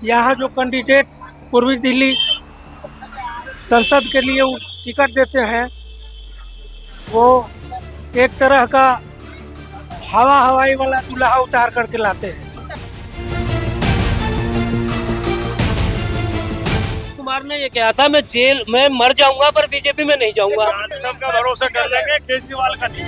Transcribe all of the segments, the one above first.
यहाँ जो कैंडिडेट पूर्वी दिल्ली संसद के लिए टिकट देते हैं वो एक तरह का हवाई वाला दूल्हा उतार करके लाते हैं। कुमार ने ये कहा था मैं जेल में मर जाऊंगा पर बीजेपी में नहीं जाऊंगा। सबका भरोसा कर लेंगे, केजरीवाल का नहीं।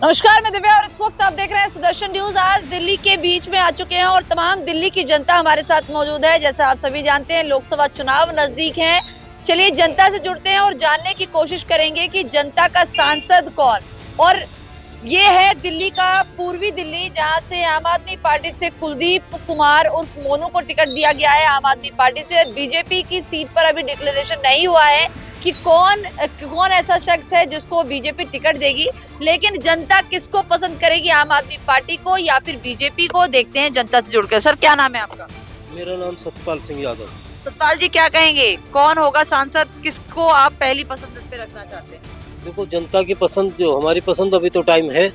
नमस्कार, मैं दिव्या और इस वक्त आप देख रहे हैं सुदर्शन न्यूज। आज दिल्ली के बीच में आ चुके हैं और तमाम दिल्ली की जनता हमारे साथ मौजूद है। जैसा आप सभी जानते हैं लोकसभा चुनाव नजदीक हैं। चलिए जनता से जुड़ते हैं और जानने की कोशिश करेंगे कि जनता का सांसद कौन। और ये है दिल्ली का पूर्वी दिल्ली, जहां से आम आदमी पार्टी से कुलदीप कुमार उर्फ मोनू को टिकट दिया गया है। आम आदमी पार्टी से बीजेपी की सीट पर अभी डिक्लेरेशन नहीं हुआ है कि कौन ऐसा शख्स है जिसको बीजेपी टिकट देगी, लेकिन जनता किसको पसंद करेगी, आम आदमी पार्टी को या फिर बीजेपी को। देखते हैं जनता से जुड़कर। सर क्या नाम है आपका? मेरा नाम सतपाल सिंह यादव। सतपाल जी क्या कहेंगे, कौन होगा सांसद, किसको आप पहली पसंद पे रखना चाहते हैं? देखो जनता की पसंद, जो हमारी पसंद अभी तो टाइम है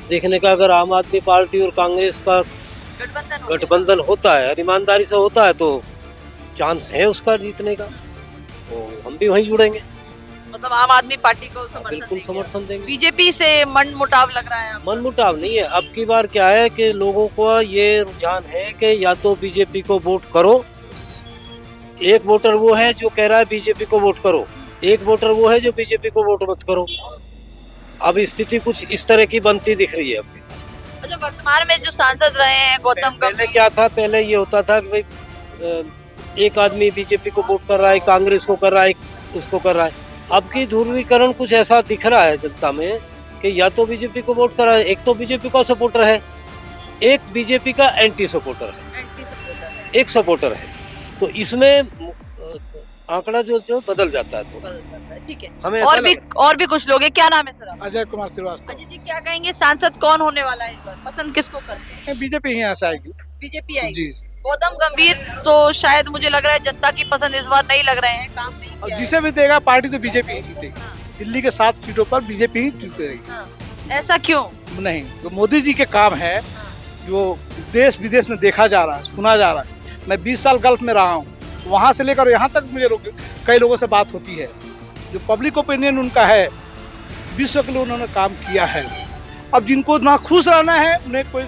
देखने का। अगर आम आदमी पार्टी और कांग्रेस का गठबंधन होता है और ईमानदारी से होता है तो चांस है उसका जीतने का, तो हम भी वहीं जुड़ेंगे। मतलब आम आदमी पार्टी को बिल्कुल समर्थन देंगे। बीजेपी से मन मुटाव लग रहा है आपको? मन मुटाव नहीं है। अब की बार क्या है कि लोगों को ये रुझान है कि या तो बीजेपी को वोट करो। एक वोटर वो है जो कह रहा है बीजेपी को वोट करो, एक वोटर वो है जो बीजेपी को वोट मत करो। अब स्थिति कुछ इस तरह की बनती दिख रही है अब की। अच्छा, वर्तमान में जो सांसद रहे हैं गौतम पहले क्या था, पहले ये होता था कि भाई एक आदमी बीजेपी को वोट कर रहा है, कांग्रेस को कर रहा है, उसको कर रहा है। अब की ध्रुवीकरण कुछ ऐसा दिख रहा है जनता में कि या तो बीजेपी को वोट कर रहा है, एक तो बीजेपी का सपोर्टर है, एक बीजेपी का एंटी सपोर्टर है, एक सपोर्टर है। तो इसमें आंकड़ा जो बदल जाता है थोड़ा। ठीक है। हमें और भी कुछ लोग हैं। क्या नाम है सर आपका? अजय कुमार श्रीवास्तव। अजय जी क्या कहेंगे, सांसद कौन होने वाला है इस बार? पसंद किसको करते हैं? बीजेपी ही यहाँ से आएगी। बीजेपी आएगी जी। गौतम गंभीर तो शायद मुझे लग रहा है जनता की पसंद इस बार नहीं लग रहे हैं, काम नहीं किया है। जिसे भी देगा पार्टी तो बीजेपी ही जीतेगी। हाँ। दिल्ली के 7 सीटों पर बीजेपी ही जीतेगी। हाँ। ऐसा क्यों? नहीं, तो मोदी जी के काम है जो देश विदेश में देखा जा रहा है, सुना जा रहा है। मैं 20 साल गल्फ में रहा हूँ, वहाँ से लेकर यहाँ तक मुझे कई लोगों से बात होती है। जो पब्लिक ओपिनियन उनका है, विश्व के लिए उन्होंने काम किया है। अब जिनको ना खुश रहना है उन्हें कोई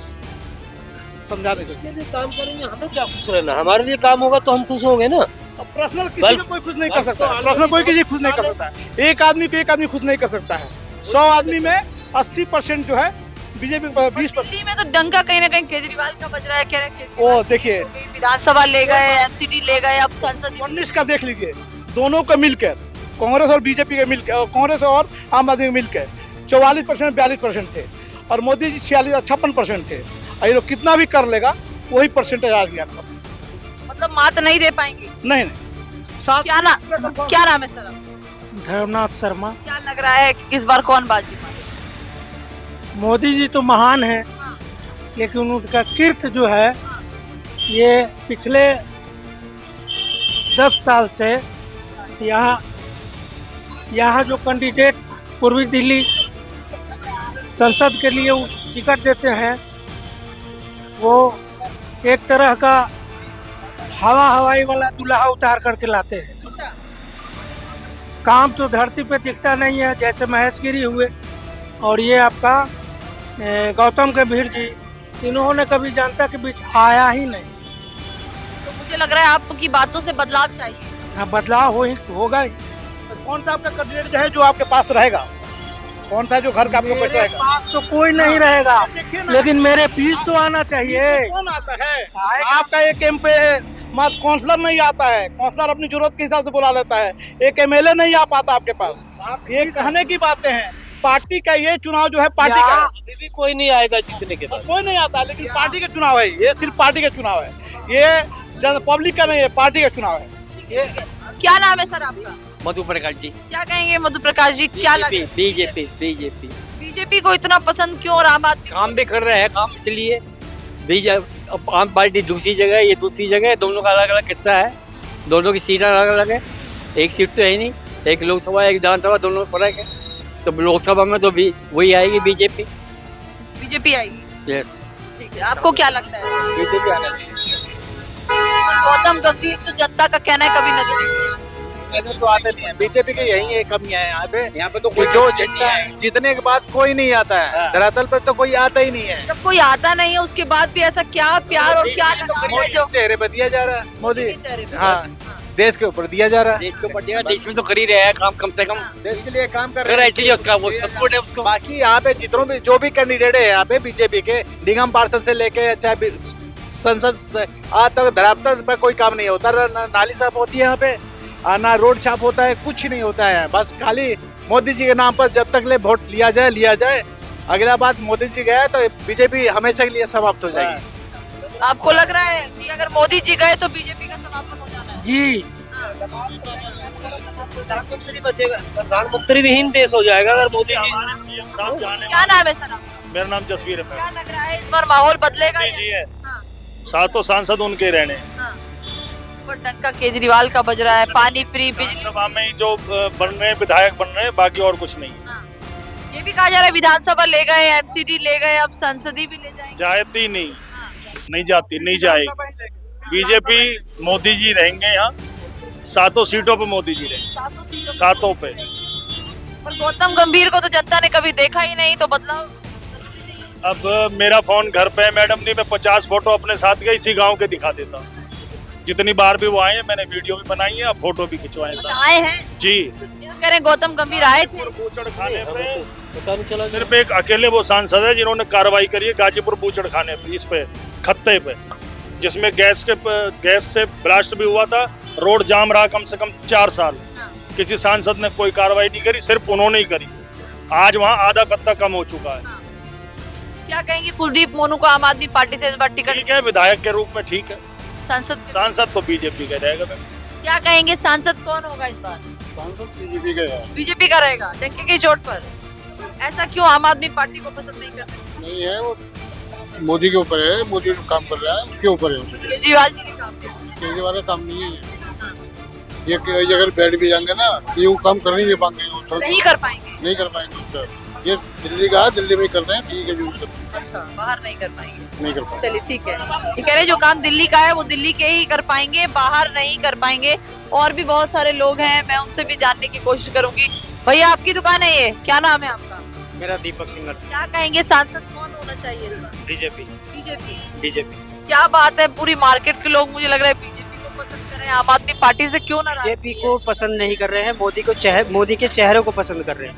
समझा नहीं सकता। काम करेंगे, हमें क्या खुश रहना, हमारे लिए काम होगा तो हम खुश होंगे ना। अब पर्सनल किसी को कोई खुश नहीं कर सकता है, पर्सनल कोई किसी खुश नहीं कर सकता है। एक आदमी को एक आदमी खुश नहीं कर सकता है। 100 आदमी में 80% जो है बीजेपी, 20%। दिल्ली में तो डंका कहीं ना कहीं केजरीवाल का बज रहा है। कह रहे हैं केजरीवाल वो देखिए, विधानसभा ले गए, एमसीडी ले गए, अब संसद 19 का देख लीजिए, दोनों को मिलकर, कांग्रेस और बीजेपी के मिलकर, कांग्रेस और आम आदमी के मिलकर 44% 42% थे और मोदी जी 56% थे। और ये लोग कितना भी कर लेगा वही परसेंटेज आ गया। मतलब मात नहीं दे पाएंगे। नहीं क्या नाम है सर आपका? धर्मनाथ शर्मा। क्या लग रहा है कि इस बार कौन बाजी मारेगा? मोदी जी तो महान है, लेकिन उनका कीर्ति जो है ये पिछले 10 साल से यहाँ जो कैंडिडेट पूर्वी दिल्ली संसद के लिए टिकट देते हैं वो एक तरह का हवाई वाला दूल्हा उतार करके लाते हैं। काम तो धरती पे दिखता नहीं है, जैसे महेश गिरी हुए और ये आपका गौतम गंभीर जी, इन्होंने कभी जनता के बीच आया ही नहीं। तो मुझे लग रहा है आपकी बातों से बदलाव चाहिए। हाँ, बदलाव होगा ही। कौन सा आपका कैंडिडेट है जो आपके पास रहेगा? कौन सा जो घर का आपके पास रहेगा? पास तो कोई नहीं रहेगा, लेकिन मेरे बीच तो आना चाहिए। कौन आता है? आपका एक एमपी मत काउंसलर नहीं आता है, काउंसलर अपनी जरूरत के हिसाब से बुला लेता है। एक एमएलए नहीं आ पाता आपके पास। ये कहने की बातें हैं। पार्टी का ये चुनाव जो है पार्टी का, अभी भी कोई नहीं आएगा जीतने के बाद। कोई नहीं आता, लेकिन पार्टी का चुनाव है। ये सिर्फ पार्टी का चुनाव है, ये पब्लिक का नहीं है, पार्टी का चुनाव है। क्या नाम है सर आपका? मधु प्रकाश जी। क्या कहेंगे मधु प्रकाश जी, क्या लगे? बीजेपी बीजेपी को इतना पसंद क्यों और आम आदमी? काम भी कर रहे हैं, काम इसलिए। बीजेपी आम पार्टी दूसरी जगह है, ये दूसरी जगह है, दोनों का अलग अलग किस्सा है, दोनों की सीटें अलग अलग है। एक सीट तो है ही नहीं, एक लोकसभा एक विधानसभा, दोनों में फर्क है। तो लोकसभा में तो भी वही आएगी, बीजेपी आएगी। यस। ठीक है, आपको क्या लगता है? बीजेपी आना चाहिए। और गौतम गंभीर तो जनता का कहना है कभी नजर नहीं आया। नजर तो आते नहीं है, बीजेपी के यही है कमियां है यहाँ पे तो कि जो जीतने के बाद कोई नहीं आता है, धरातल पर तो कोई आता ही नहीं है। जब कोई आता नहीं है उसके बाद भी ऐसा क्या प्यार और क्या लगाव है जो चेहरे पर दिया जा रहा है मोदी, के चेहरे पे? हाँ देश के ऊपर दिया जा रहा है। देश के ऊपर दिया, देश में तो कर ही रहा है काम, कम से कम देश के लिए काम कर कर रहे रहा है, हैं। इसलिए उसका वो सपोर्ट है उसको। बाकी यहाँ पे जितनों भी जो भी कैंडिडेट है यहाँ पे बीजेपी के, निगम पार्षद से लेके चाहे संसद आज तक धरातल पर कोई काम नहीं होता, ना नाली साफ होती है यहाँ पे, ना रोड साफ होता है, कुछ नहीं होता है। बस खाली मोदी जी के नाम पर जब तक ले वोट लिया जाए, अगला बात मोदी जी गया तो बीजेपी हमेशा के लिए समाप्त हो जाएगी। आपको लग रहा है कि अगर मोदी जी गए तो बीजेपी का समापन हो जाना है? जी, प्रधानमंत्री बचेगा, प्रधानमंत्री विहीन देश हो जाएगा अगर मोदी जी। हमारे सीएम साहब जाने क्या नाम है सर आपका? मेरा नाम जसवीर है। क्या लग रहा है इस बार माहौल बदलेगा? मोदी जी है, हाँ, सातों सांसद उनके रहने हैं। हाँ। पर डंका केजरीवाल का बज रहा है, पानी फ्री, बिजली सभा में ही जो बन रहे हैं विधायक बन रहे हैं, बाकी और कुछ नहीं। हाँ। ये भी कहा जा रहा है विधानसभा ले गए, एमसीडी ले गए, अब संसदी भी ले जाएंगे। जाती नहीं, हाँ। नहीं जाती, नहीं जाएगी। बीजेपी मोदी जी रहेंगे यहाँ, सातों सीटों पे मोदी जी रहेंगे, सातों सीटों सातों पे। पर गौतम गंभीर को तो जनता ने कभी देखा ही नहीं, तो बदलाव जरूरी चाहिए। अब मेरा फोन घर पे है मैडम, नहीं मैं 50 फोटो अपने साथ के इसी गांव के दिखा देता। जितनी बार भी वो आए हैं मैंने वीडियो भी बनाई है, फोटो भी खिंचवाए कुछ साथ। आए हैं जी, क्या कह रहे हैं, गौतम गंभीर आए थे? बूचड़ खाने पे पता नहीं चला। सिर्फ एक अकेले वो सांसद है जिन्होंने कार्रवाई करी है गाजीपुर बूचड़ खाने पे, इस पे खत्ते पे, जिसमें गैस से ब्लास्ट भी हुआ था, रोड जाम रहा कम से कम 4 साल। हाँ। किसी सांसद ने कोई कार्रवाई नहीं करी, सिर्फ उन्होंने ही करी। आज वहाँ आधा कत्ता कम हो चुका है। हाँ। क्या कहेंगे कुलदीप मोनू को आम आदमी पार्टी से इस बार टिकट? ठीक है, विधायक के रूप में ठीक है, सांसद तो बीजेपी का रहेगा। क्या कहेंगे, सांसद कौन होगा इस बार? बीजेपी का बीजेपी का रहेगा, डंके की चोट पर। ऐसा क्यों, आम आदमी पार्टी को पसंद नहीं करते? नहीं है, वो मोदी के ऊपर है, मोदी जो काम कर रहा है उसके ऊपर है। उसके केजरीवाल जी ने काम किया। केजरीवाल का काम नहीं है ये अगर बैठ भी जाएंगे ना, ये वो काम कर नहीं पाएंगे, वो सब नहीं कर पाएंगे। नहीं कर पाएंगे उसका। ये दिल्ली का है, दिल्ली में कर रहे हैं, ठीक है, जो अच्छा, बाहर नहीं कर पाएंगे। नहीं कर पाएंगे। चलिए ठीक है, ये कह रहे जो काम दिल्ली का है वो दिल्ली के ही कर पाएंगे, बाहर नहीं कर पाएंगे। और भी बहुत सारे लोग हैं, मैं उनसे भी जानने की कोशिश करूंगी। भैया आपकी दुकान है ये, क्या नाम है आपका? मेरा दीपक सिंगर। क्या कहेंगे, सांसद कौन होना चाहिए इस बार? बीजेपी। बीजेपी। क्या बात है, पूरी मार्केट के लोग मुझे लग रहा है बीजेपी को पसंद कर रहे हैं, आम आदमी पार्टी से क्यों नाराज? बीजेपी को पसंद नहीं कर रहे हैं, मोदी के चेहरे को पसंद कर रहे हैं,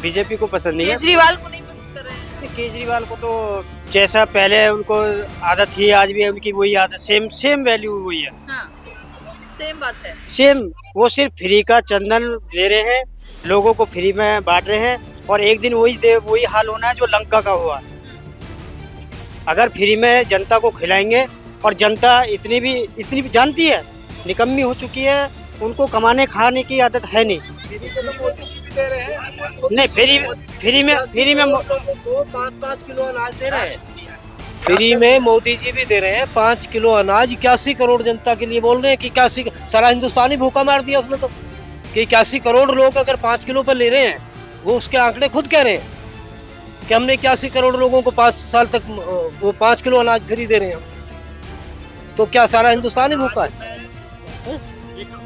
बीजेपी को पसंद नहीं है। केजरीवाल को नहीं पसंद कर रहे हैं? केजरीवाल को तो जैसा पहले उनको आदत थी, आज भी उनकी वही आदत, सेम वैल्यू वही है। हाँ, सेम बात है। सेम, वो सिर्फ फ्री का चंदन दे रहे हैं, लोगों को फ्री में बांट रहे हैं, और एक दिन वही हाल होना है जो लंका का हुआ। अगर फ्री में जनता को खिलाएंगे, और जनता इतनी भी जानती है, निकम्मी हो चुकी है, उनको कमाने खाने की आदत है नहीं। नहीं, फ्री में 5-5 किलो अनाज दे रहे हैं। फ्री में मोदी जी भी दे रहे हैं 5 किलो अनाज, 81 करोड़ जनता के लिए बोल रहे हैं कि 81, सारा हिंदुस्तानी भूखा मार दिया उसने तो, कि 81 करोड़ लोग अगर 5 किलो पर ले रहे हैं, वो उसके आंकड़े खुद कह रहे हैं कि हमने 81 करोड़ लोगों को 5 साल तक वो 5 किलो अनाज फ्री दे रहे हैं। तो क्या सारा हिंदुस्तानी भूखा है?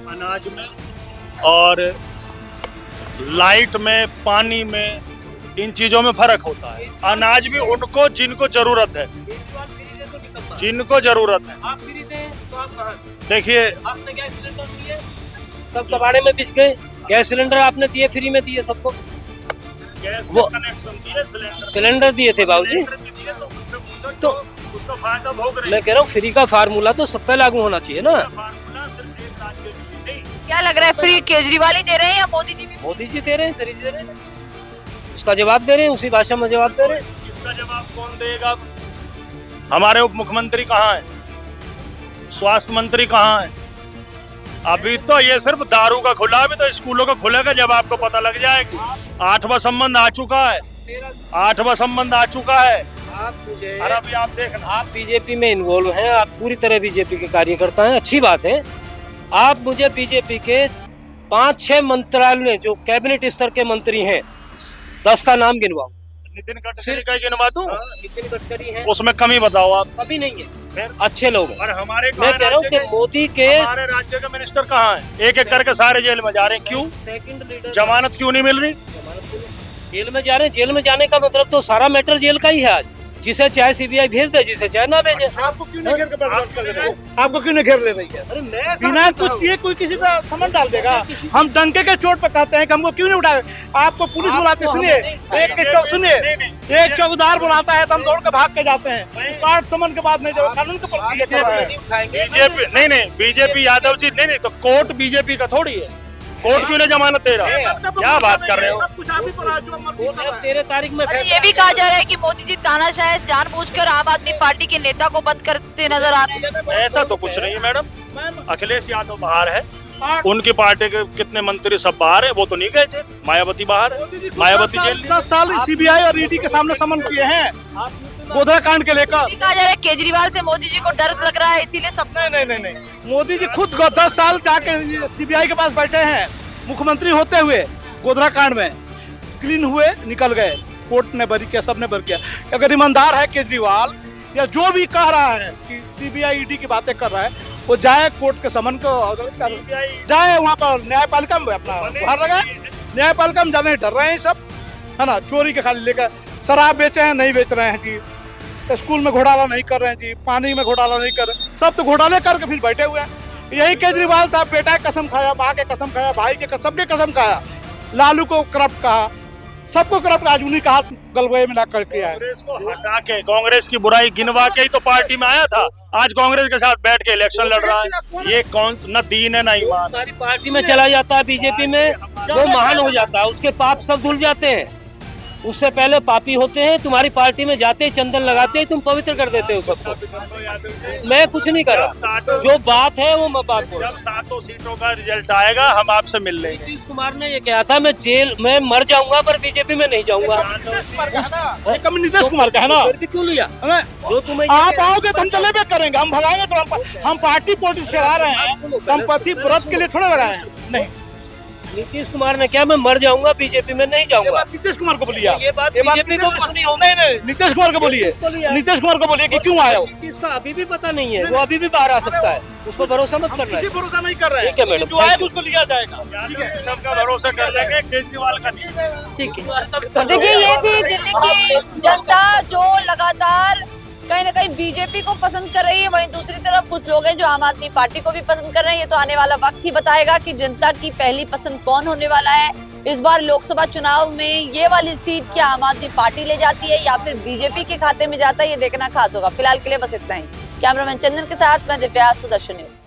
अनाज में और लाइट में, पानी में, इन चीजों में फर्क होता है। अनाज भी उनको जिनको जरूरत है, जिनको जरूरत है। देखिए, सब कबाड़े में बिछ गए। गैस सिलेंडर आपने दिए, फ्री में दिए सबको। गैस वो कनेक्शन दिए, सिलेंडर दिए थे बाबूजी, तो उसका फायदा भोग रहे हैं। मैं कह रहा हूँ फ्री का फार्मूला तो सब पे लागू होना चाहिए ना। फार्मूला सिर्फ एक राज्य के लिए नहीं। क्या लग रहा है, फ्री केजरीवाल ही दे रहे हैं या मोदी जी भी? मोदी जी दे रहे हैं, फ्री दे रहे हैं, उसका जवाब दे रहे हैं, उसी भाषा में जवाब दे रहे हैं। इसका जवाब कौन देगा? हमारे उप मुख्यमंत्री कहाँ है? स्वास्थ्य मंत्री कहाँ है? अभी तो ये सिर्फ दारू का खुला, अभी तो स्कूलों का खुलेगा जब आपको पता लग जाएगा। 8वां संबंध आ चुका है, 8वां संबंध आ चुका है। आप मुझे, और अभी आप देखना, आप बीजेपी में इन्वॉल्व हैं, आप पूरी तरह बीजेपी के कार्यकर्ता हैं, अच्छी बात है। आप मुझे बीजेपी के 5-6 मंत्रालय जो कैबिनेट स्तर के मंत्री हैं, 10 का नाम गिनवाओ। नितिन गडकरी का गिनवा दूं? नितिन गडकरी है, उसमें कमी बताओ आप। कभी नहीं है, अच्छे लोग हैं। और हमारे मैं कह रहा हूँ कि मोदी के हमारे राज्य के मिनिस्टर कहाँ हैं? एक एक करके सारे जेल में जा रहे हैं, क्यों? सेकंड लीडर जमानत क्यों नहीं मिल रही? जेल में जा रहे हैं। जेल में जाने का मतलब तो सारा मैटर जेल का ही है आज। जिसे चाहे सीबीआई भेज दे, जिसे चाहे ना भेजे। आपको क्यों नहीं घेर के बर्बाद कर ले रही है? आपको क्यों नहीं घेर ले रही है? अरे मैं बिना कुछ किए कोई किसी का समन डाल देगा? हम डंके के चोट पर कहते हैं कि हमको क्यों नहीं उठाए? आपको पुलिस बुलाते, सुनिए, एक चौकीदार बुलाता है तो हम दौड़ के भाग के जाते हैं। स्मार्ट समन के बाद नहीं, जब कानून के प्रक्रिया कर रहा है। बीजेपी नहीं, बीजेपी यादव जी नहीं, तो कोर्ट बीजेपी का थोड़ी है। कोर्ट क्यों नहीं जमानत दे रहा? क्या बात कर रहे हो? सब कुछ आप ही पर है, जो मर्जी कर रहा है। 13 तारीख में अच्छा, ये भी कहा जा रहा है कि मोदी जी तानाशाह जानबूझकर आम आदमी पार्टी के नेता को बंद करते नजर आ रहे हैं। ऐसा तो कुछ नहीं है मैडम। अखिलेश यादव बाहर है, उनकी पार्टी के कितने मंत्री सब बाहर है, वो तो नहीं गए थे। मायावती बाहर है, मायावती जेल। 10 साल सीबीआई और ईडी के सामने समन किए हैं गोधरा कांड के लेकर। ये कहा जा रहा है केजरीवाल से मोदी जी को डर लग रहा है, इसीलिए सब नहीं, मोदी जी खुद 10 साल जाके सीबीआई के पास बैठे हैं, मुख्यमंत्री होते हुए गोधरा कांड में क्लीन हुए, निकल गए। कोर्ट ने बरी किया, सबने बरी किया। अगर ईमानदार है केजरीवाल, या जो भी कह रहा है कि सीबीआई ईडी की बातें कर रहा है, वो जाए कोर्ट के समन को जाए, वहाँ पर न्यायपालिका में अपना बाहर लगाए। न्यायपालिका में जाने डर रहे हैं सब, है ना। चोरी के खाली लेकर शराब बेचे हैं, नहीं बेच रहे हैं जी। स्कूल में घोटाला नहीं कर रहे हैं जी, पानी में घोटाला नहीं कर रहे, सब तो घोटाले करके फिर बैठे हुए हैं। यही केजरीवाल साहब बेटा की कसम खाया, माँ के कसम खाया, भाई के सबके कसम खाया, लालू को करप्ट कहा, सबको करप्ट आज उन्हीं का हाथ गलबे मिला करके आया। कांग्रेस को हटा के, कांग्रेस की बुराई गिनवा के ही तो पार्टी में आया था। आज कांग्रेस के साथ बैठ के इलेक्शन लड़ रहा है। ये कौन न दीन है न ईमान। हमारी पार्टी में चला जाता है बीजेपी में, वो महान हो जाता है, उसके पाप सब धुल जाते हैं। उससे पहले पापी होते हैं। तुम्हारी पार्टी में जाते ही चंदन लगाते ही तुम पवित्र कर देते हो सबको। मैं कुछ नहीं कर रहा, जो बात है वो मैं बात बोल रहा हूं। जब 7 सीटों का रिजल्ट आएगा हम आपसे मिल लेंगे। नीतीश कुमार ने ये कहा था, मैं जेल में मर जाऊंगा पर बीजेपी में नहीं जाऊंगा। नीतीश कुमार का है ना, फिर भी क्यों लिया? जो तुम्हें आप आओगे तो हम जलेबे करेंगे, हम भगाएंगे तो हम पार्टी पॉलिटिक्स चला रहे हैं, हम पति व्रत के लिए थोड़ा लगाए हैं। नहीं, नीतीश कुमार ने क्या, मैं मर जाऊंगा बीजेपी में नहीं जाऊंगा। नीतीश कुमार को बोलिए, ये बात बीजेपी को भी सुनी होगी। नहीं, नीतीश कुमार को बोलिए, नीतीश कुमार को बोलिए कि क्यों आया हो। नीतीश का अभी भी पता नहीं है, वो अभी भी बाहर आ सकता है, उस पर भरोसा मत करना है। किसी भरोसा नहीं कर रहे हैं। ठीक है मैडम, जो आएगा उसको लिया जाएगा। ठीक है, सबका भरोसा कर लेंगे, केजरीवाल का नहीं। ठीक है। तो देखिए, ये थी दिल्ली की जनता जो लगातार कहीं ना कहीं बीजेपी को पसंद कर रही है, वहीं दूसरी तरफ कुछ लोग हैं जो आम आदमी पार्टी को भी पसंद कर रहे हैं। ये तो आने वाला वक्त ही बताएगा कि जनता की पहली पसंद कौन होने वाला है। इस बार लोकसभा चुनाव में ये वाली सीट क्या आम आदमी पार्टी ले जाती है या फिर बीजेपी के खाते में जाता है, ये देखना खास होगा। फिलहाल के लिए बस इतना ही। कैमरामैन चंदन के साथ मैं दिव्या, सुदर्शन न्यूज।